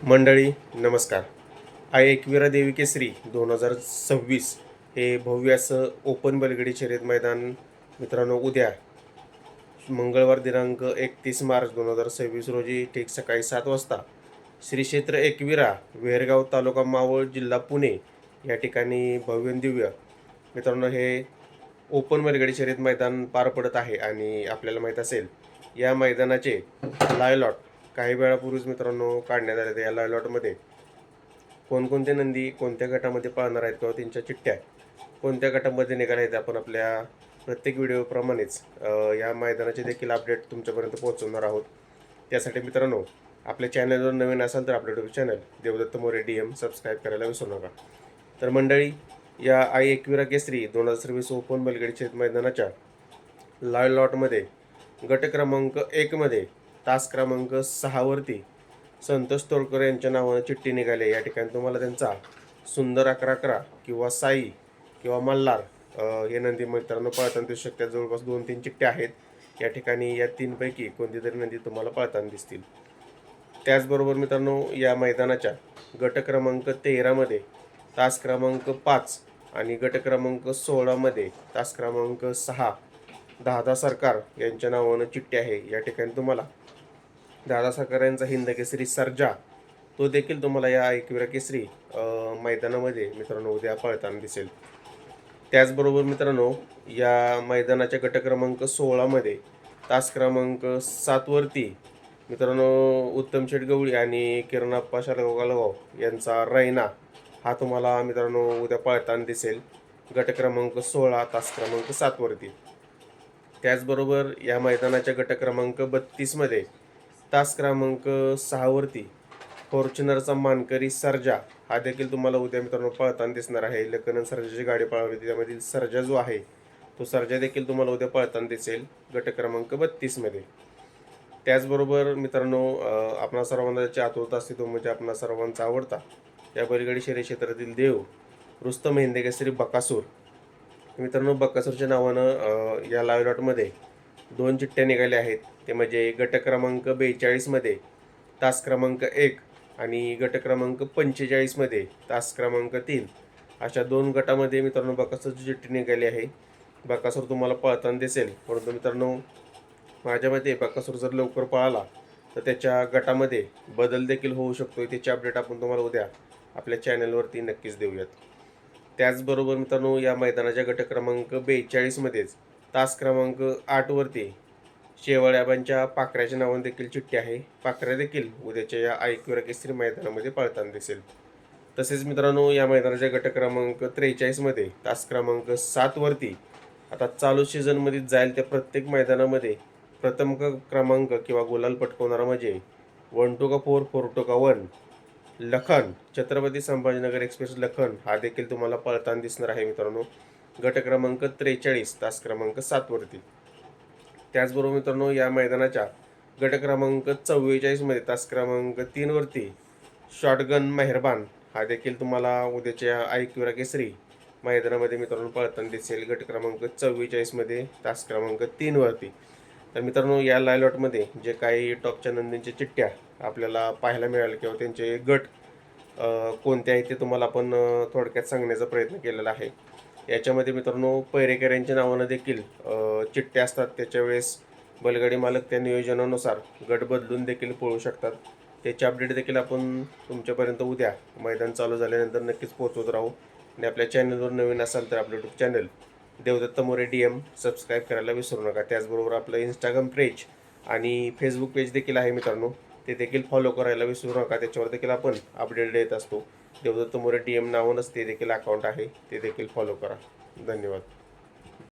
मंडळी नमस्कार. एकविरा देवी केसरी 2026 हे भव्य असं ओपन बैलगाडी शर्यत मैदान मित्रांनो उद्या मंगळवार दिनांक 31 मार्च 2026 रोजी ठीक सकाळी 7 वाजता श्री क्षेत्र एकविरा वेरगाव तालुका मावळ जिल्हा पुणे या ठिकाणी भव्य दिव्य मित्रांनो हे ओपन बैलगाडी शर्यत मैदान पार पडत आहे. आणि आपल्याला माहीत असेल या मैदानाचे लाईव्ह लॉट काही वेळापूर्वीच मित्रांनो काढण्यात आले. या लाईव्ह लॉटमध्ये कोणकोणते नंदी कोणत्या गटामध्ये पाळणार आहेत किंवा त्यांच्या चिठ्ठ्या कोणत्या गटामध्ये निघाल्या आहेत आपण आपल्या प्रत्येक व्हिडिओप्रमाणेच या मैदानाचे देखील अपडेट तुमच्यापर्यंत पोहोचवणार आहोत. त्यासाठी मित्रांनो आपल्या चॅनलवर नवीन असाल तर आपल्या YouTube channel Devdatta More DM subscribe करायला विसरू नका. तर मंडळी या एकविरा केसरी 2026 ओपन बैलगाडी शर्यत मैदानाच्या लाईव्ह लॉटमध्ये गट क्रमांक 1 मध्ये तास क्रमांक 6 वरती संतोष तोडकर यांच्या नावानं चिठ्ठी निघाली. या ठिकाणी तुम्हाला त्यांचा सुंदर 11-11 किंवा साई किंवा मल्हार हे नंदी मित्रांनो पळताना दिसू शकतात. जवळपास 2-3 चिठ्ठ्या आहेत. या ठिकाणी या 3पैकी कोणतीतरी नंदी तुम्हाला पळताना दिसतील. त्याचबरोबर मित्रांनो या मैदानाच्या गट क्रमांक 13 मध्ये तास क्रमांक 5 आणि गट क्रमांक 16 मध्ये तास क्रमांक 6 दादा सरकार यांच्या नावानं चिठ्ठी आहे. या ठिकाणी तुम्हाला दादा सरकार यांचा हिंद केसरी सर्जा तो देखील तुम्हाला या एकविरा केसरी मैदानामध्ये मित्रांनो उद्या पळताना दिसेल. त्याचबरोबर मित्रांनो या मैदानाच्या गट क्रमांक 16 मध्ये तास क्रमांक 7 वरती मित्रांनो उत्तम शेठ गवळी आणि किरणाप्पा शालगाव यांचा रैना हा तुम्हाला मित्रांनो उद्या पळताना दिसेल गट क्रमांक 16 तास क्रमांक 7 वरती. त्याचबरोबर या मैदानाच्या गट क्रमांक 32 मध्ये तास क्रमांक 6 वरती फॉर्च्युनरचा मानकरी सर्जा हा देखील तुम्हाला उद्या मित्रांनो पळताना दिसणार आहे. लखनन सर्जाची गाडी पळवली त्यामधील सर्जा जो आहे तो सर्जा देखील तुम्हाला उद्या पळताना दिसेल गट क्रमांक 32 मध्ये. त्याचबरोबर मित्रांनो आपणा सर्वांना आतुरता असते तो म्हणजे आपणा सर्वांचा आवडता या बैलगाडी शर्यत क्षेत्रातील देव रुस्तम हिंद केसरी बकासूर मित्रांनो बकासूरच्या नावानं या लाईव्ह लॉटमध्ये 2 चिठ्ठ्या निघाल्या आहेत. ते म्हणजे गट क्रमांक 42 मध्ये तास क्रमांक 1 आणि गट क्रमांक 45 मध्ये तास क्रमांक 3 अशा 2 गटामध्ये मित्रांनो बकासूरची चिठ्ठी निघाली आहे. बकासूर तुम्हाला पळताना दिसेल. परंतु मित्रांनो माझ्या मते बकासूर जर लवकर पळाला तर त्याच्या गटामध्ये बदल देखील होऊ शकतो. त्याची अपडेट आपण तुम्हाला उद्या आपल्या चॅनलवरती नक्कीच देऊयात. त्याचबरोबर मित्रांनो या मैदानाच्या गट क्रमांक 42 मध्येच तास क्रमांक 8 वरती शेवाळ्याबांच्या पाखऱ्याच्या नावाने देखील चिठ्ठी आहे. पाखऱ्या देखील उद्याच्या या एकविरा केसरी मैदानामध्ये पळताना दिसेल. तसेच मित्रांनो या मैदानाच्या गट क्रमांक 43 मध्ये तास क्रमांक 7 वरती आता चालू सीझनमध्ये जाईल त्या प्रत्येक मैदानामध्ये प्रथम क्रमांक किंवा गुलाल पटकवणारा म्हणजे 1 to 4 4 to 1 Lakhan Chhatrapati Sambhajinagar express Lakhan हा देखील तुम्हाला पळताना दिसणार आहे मित्रांनो गट क्रमांक 43 तास क्रमांक 7 वरती. त्याचबरोबर मित्रांनो या मैदानाच्या गट क्रमांक 44 मध्ये तास क्रमांक 3 वरती शॉटगन मेहरबान हा देखील तुम्हाला उद्याच्या एकविरा केसरी मैदानामध्ये मित्रांनो पळताना दिसेल गट क्रमांक 44 मध्ये तास क्रमांक 3 वरती. तर मित्रांनो या लाईव्ह लॉटमध्ये जे काही टॉपच्या नंदींच्या चिठ्ठ्या आपल्याला पाहायला मिळाल्या किंवा त्यांचे गट कोणते आहेत ते तुम्हाला आपण थोडक्यात सांगण्याचा प्रयत्न केलेला आहे. याच्यामध्ये मित्रांनो पैरेकऱ्यांच्या नावानं देखील चिठ्ठ्या असतात. त्याच्या वेळेस बैलगाडी मालक त्या नियोजनानुसार गट बदलून देखील पळू शकतात. त्याची अपडेट देखील आपण तुमच्यापर्यंत उद्या मैदान चालू झाल्यानंतर नक्कीच पोहोचवत राहू. आणि आपल्या चॅनलवर नवीन असाल तर आपलं YouTube channel Devdatta More DM subscribe करायला विसरू नका. त्याचबरोबर आपलं इंस्टाग्राम पेज आणि फेसबुक पेज देखील आहे मित्रांनो ते देखील फॉलो करायला विसरू नका. त्याच्यावर देखील आपण अपडेट देत असतो. देवदत्त मोरे DM नावानंच ते देखील अकाउंट आहे ते देखील फॉलो करा. धन्यवाद.